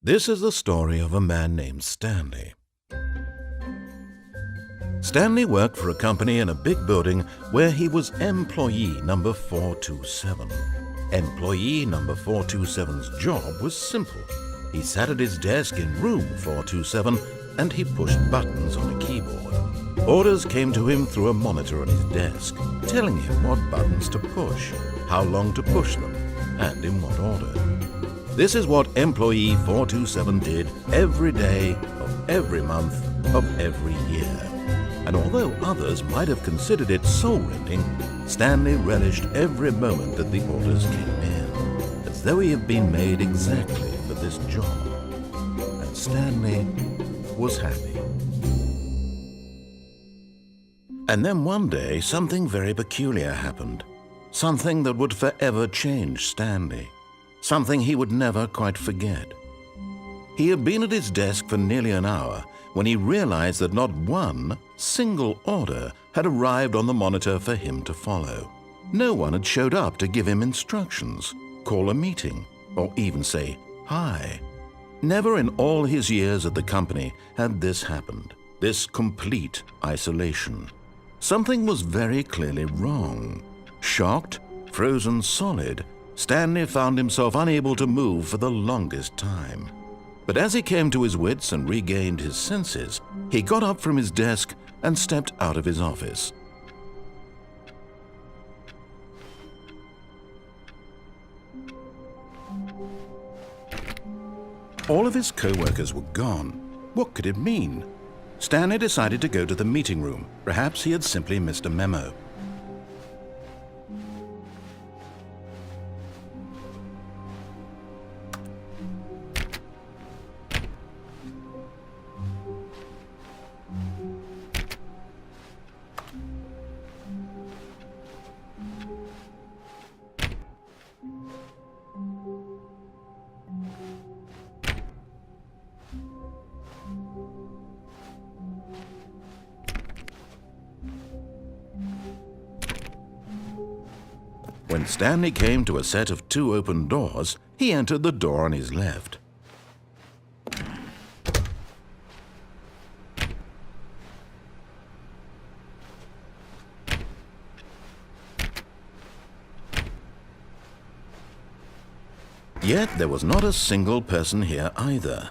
This is the story of a man named Stanley. Stanley worked for a company in a big building where he was employee number 427. Employee number 427's job was simple. He sat at his desk in room 427 and he pushed buttons on a keyboard. Orders came to him through a monitor on his desk, telling him what buttons to push, how long to push them, and in what order. This is what employee 427 did every day of every month of every year. And although others might have considered it soul-rending, Stanley relished every moment that the orders came in, as though he had been made exactly for this job. And Stanley was happy. And then one day, something very peculiar happened. Something that would forever change Stanley. Something he would never quite forget. He had been at his desk for nearly an hour when he realized that not one single order had arrived on the monitor for him to follow. No one had showed up to give him instructions, call a meeting, or even say hi. Never in all his years at the company had this happened, this complete isolation. Something was very clearly wrong. Shocked, frozen solid, Stanley found himself unable to move for the longest time. But as he came to his wits and regained his senses, he got up from his desk and stepped out of his office. All of his co-workers were gone. What could it mean? Stanley decided to go to the meeting room. Perhaps he had simply missed a memo. When Stanley came to a set of 2 open doors, he entered the door on his left. Yet there was not a single person here either.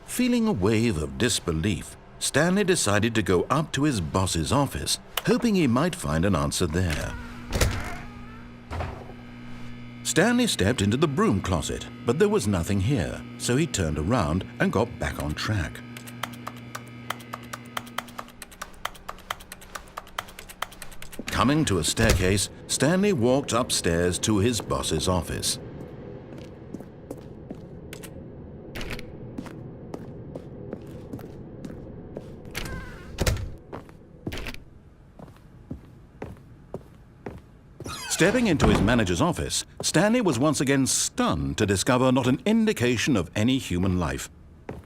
Feeling a wave of disbelief, Stanley decided to go up to his boss's office, hoping he might find an answer there. Stanley stepped into the broom closet, but there was nothing here, so he turned around and got back on track. Coming to a staircase, Stanley walked upstairs to his boss's office. Stepping into his manager's office, Stanley was once again stunned to discover not an indication of any human life.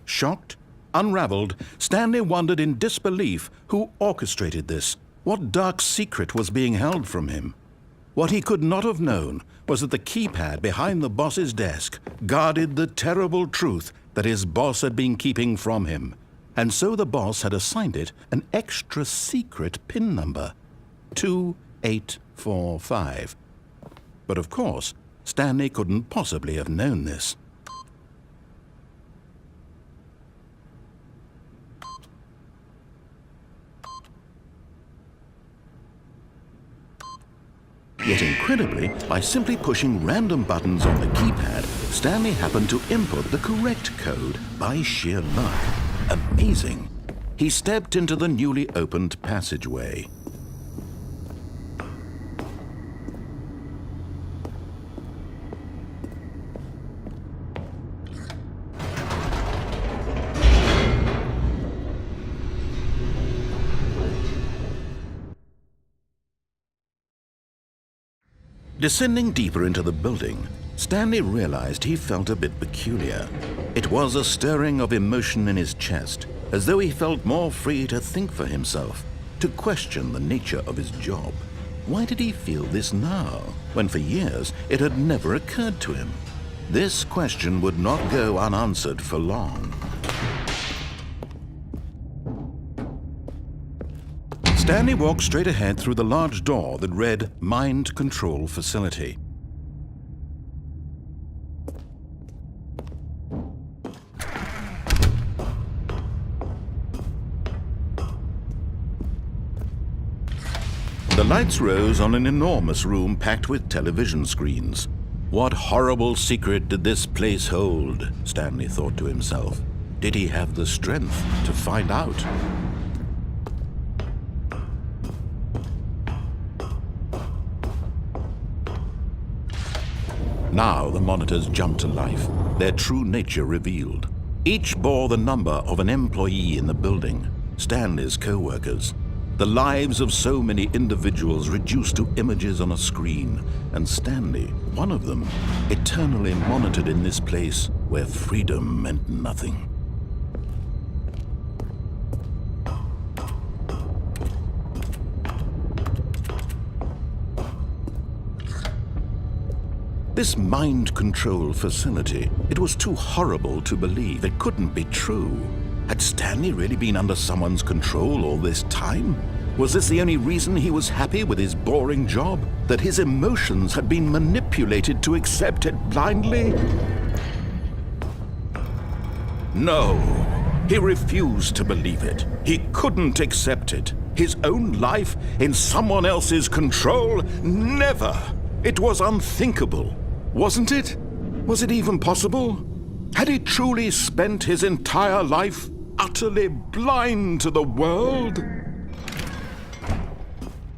Shocked, unraveled, Stanley wondered in disbelief who orchestrated this. What dark secret was being held from him? What he could not have known was that the keypad behind the boss's desk guarded the terrible truth that his boss had been keeping from him. And so the boss had assigned it an extra secret PIN number, 2845. But of course, Stanley couldn't possibly have known this. Yet incredibly, by simply pushing random buttons on the keypad, Stanley happened to input the correct code by sheer luck. Amazing! He stepped into the newly opened passageway. Descending deeper into the building, Stanley realized he felt a bit peculiar. It was a stirring of emotion in his chest, as though he felt more free to think for himself, to question the nature of his job. Why did he feel this now, when for years it had never occurred to him? This question would not go unanswered for long. Stanley walked straight ahead through the large door that read Mind Control Facility. The lights rose on an enormous room packed with television screens. What horrible secret did this place hold? Stanley thought to himself. Did he have the strength to find out? Now the monitors jumped to life, their true nature revealed. Each bore the number of an employee in the building, Stanley's co-workers. The lives of so many individuals reduced to images on a screen, and Stanley, one of them, eternally monitored in this place where freedom meant nothing. This mind control facility, it was too horrible to believe. It couldn't be true. Had Stanley really been under someone's control all this time? Was this the only reason he was happy with his boring job? That his emotions had been manipulated to accept it blindly? No, he refused to believe it. He couldn't accept it. His own life in someone else's control? Never! It was unthinkable, wasn't it? Was it even possible? Had he truly spent his entire life utterly blind to the world?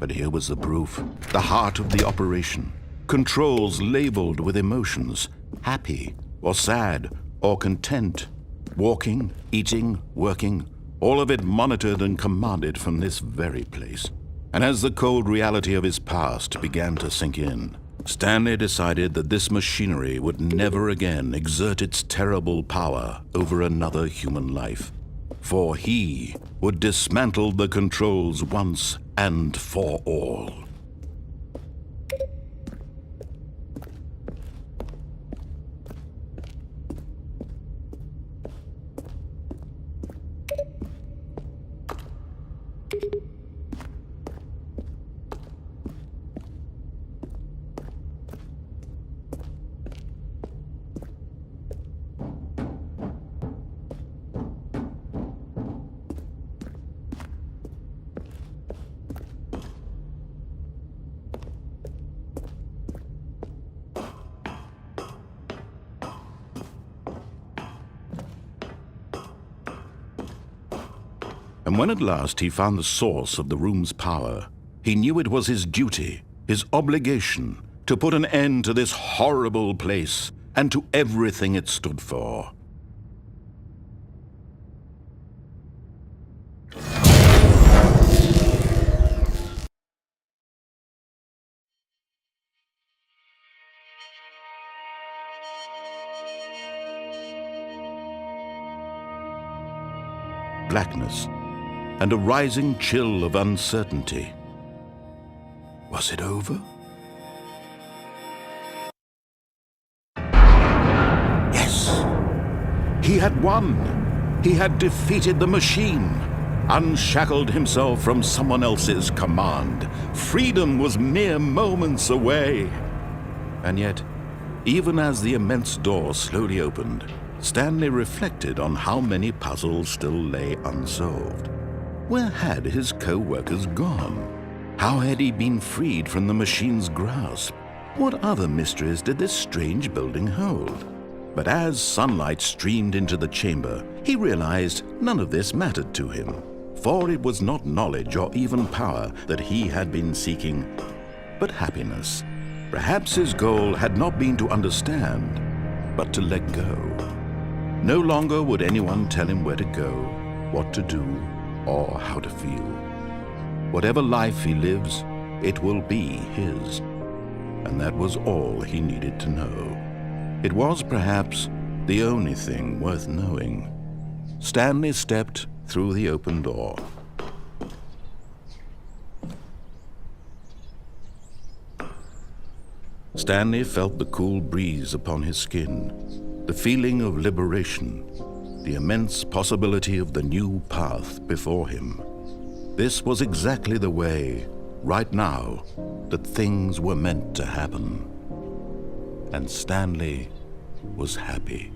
But here was the proof, the heart of the operation. Controls labeled with emotions, happy or sad or content. Walking, eating, working, all of it monitored and commanded from this very place. And as the cold reality of his past began to sink in, Stanley decided that this machinery would never again exert its terrible power over another human life. For he would dismantle the controls once and for all. And when at last he found the source of the room's power, he knew it was his duty, his obligation, to put an end to this horrible place and to everything it stood for. Blackness and a rising chill of uncertainty. Was it over? Yes! He had won! He had defeated the machine, unshackled himself from someone else's command. Freedom was mere moments away. And yet, even as the immense door slowly opened, Stanley reflected on how many puzzles still lay unsolved. Where had his co-workers gone? How had he been freed from the machine's grasp? What other mysteries did this strange building hold? But as sunlight streamed into the chamber, he realized none of this mattered to him, for it was not knowledge or even power that he had been seeking, but happiness. Perhaps his goal had not been to understand, but to let go. No longer would anyone tell him where to go, what to do, or how to feel. Whatever life he lives, it will be his. And that was all he needed to know. It was perhaps the only thing worth knowing. Stanley stepped through the open door. Stanley felt the cool breeze upon his skin, the feeling of liberation, the immense possibility of the new path before him. This was exactly the way, right now, that things were meant to happen. And Stanley was happy.